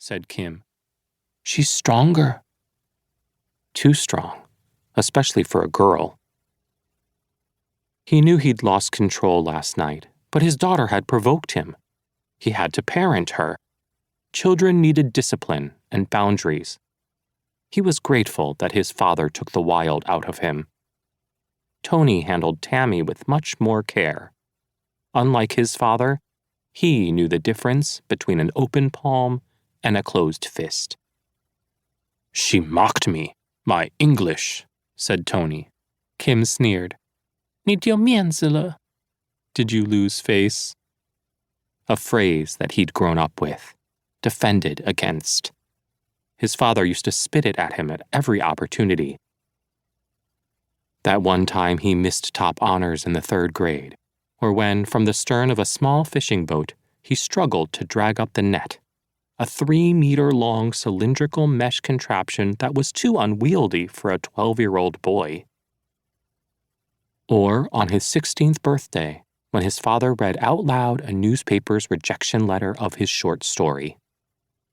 said Kim. "She's stronger." Too strong, especially for a girl. He knew he'd lost control last night, but his daughter had provoked him. He had to parent her. Children needed discipline and boundaries. He was grateful that his father took the wild out of him. Tony handled Tammy with much more care. Unlike his father, he knew the difference between an open palm and a closed fist. "She mocked me, my English," said Tony. Kim sneered. "你丢面子了." Did you lose face? A phrase that he'd grown up with, defended against. His father used to spit it at him at every opportunity. That one time he missed top honors in the 3rd grade, or when, from the stern of a small fishing boat, he struggled to drag up the net, a 3-meter-long cylindrical mesh contraption that was too unwieldy for a 12-year-old boy. Or on his 16th birthday, when his father read out loud a newspaper's rejection letter of his short story.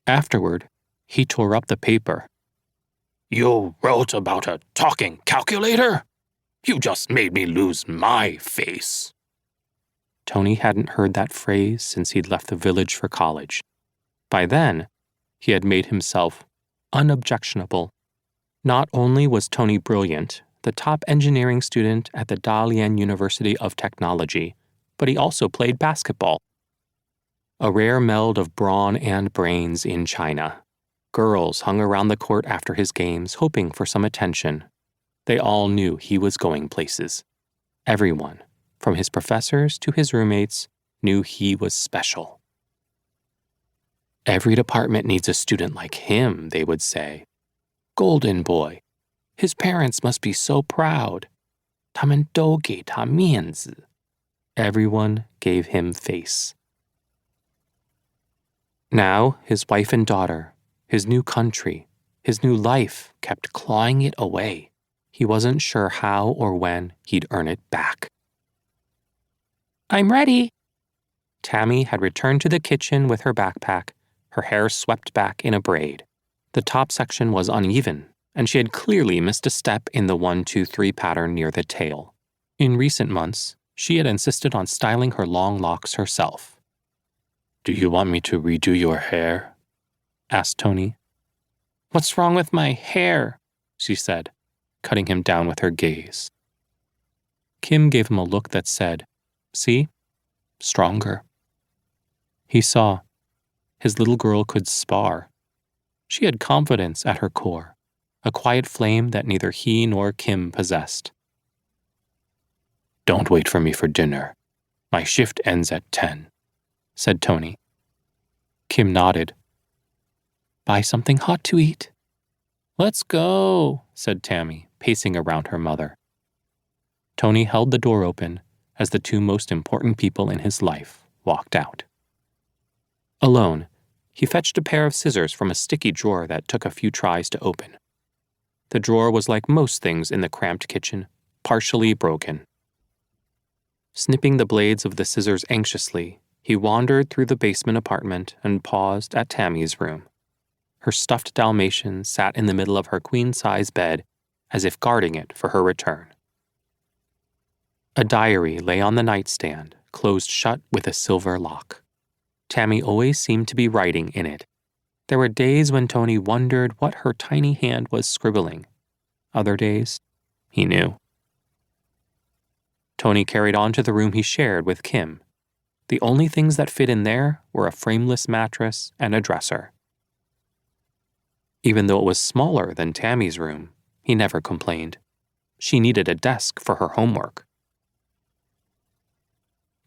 Afterward, he tore up the paper. "You wrote about a talking calculator? You just made me lose my face." Tony hadn't heard that phrase since he'd left the village for college. By then, he had made himself unobjectionable. Not only was Tony brilliant, the top engineering student at the Dalian University of Technology, but he also played basketball. A rare meld of brawn and brains in China. Girls hung around the court after his games, hoping for some attention. They all knew he was going places. Everyone, from his professors to his roommates, knew he was special. "Every department needs a student like him," they would say. "Golden boy. His parents must be so proud. 他们都给他面子." Everyone gave him face. Now, his wife and daughter, his new country, his new life kept clawing it away. He wasn't sure how or when he'd earn it back. "I'm ready." Tammy had returned to the kitchen with her backpack, her hair swept back in a braid. The top section was uneven, and she had clearly missed a step in the 1-2-3 pattern near the tail. In recent months, she had insisted on styling her long locks herself. "Do you want me to redo your hair?" asked Tony. "What's wrong with my hair?" she said, cutting him down with her gaze. Kim gave him a look that said, "See? Stronger." He saw. His little girl could spar. She had confidence at her core, a quiet flame that neither he nor Kim possessed. "Don't wait for me for dinner. My shift ends at 10, said Tony. Kim nodded. "Buy something hot to eat." "Let's go," said Tammy, pacing around her mother. Tony held the door open as the 2 most important people in his life walked out. Alone, he fetched a pair of scissors from a sticky drawer that took a few tries to open. The drawer was like most things in the cramped kitchen, partially broken. Snipping the blades of the scissors anxiously, he wandered through the basement apartment and paused at Tammy's room. Her stuffed Dalmatian sat in the middle of her queen-size bed, as if guarding it for her return. A diary lay on the nightstand, closed shut with a silver lock. Tammy always seemed to be writing in it. There were days when Tony wondered what her tiny hand was scribbling. Other days, he knew. Tony carried on to the room he shared with Kim. The only things that fit in there were a frameless mattress and a dresser. Even though it was smaller than Tammy's room, he never complained. She needed a desk for her homework.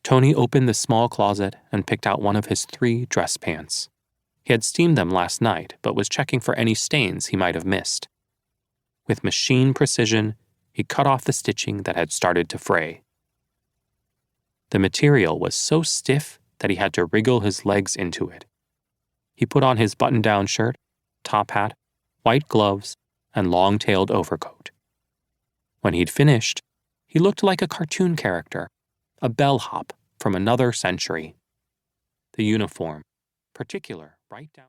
Tony opened the small closet and picked out one of his 3 dress pants. He had steamed them last night, but was checking for any stains he might have missed. With machine precision, he cut off the stitching that had started to fray. The material was so stiff that he had to wriggle his legs into it. He put on his button-down shirt, top hat, white gloves, and long-tailed overcoat. When he'd finished, he looked like a cartoon character, a bellhop from another century. The uniform, particular right down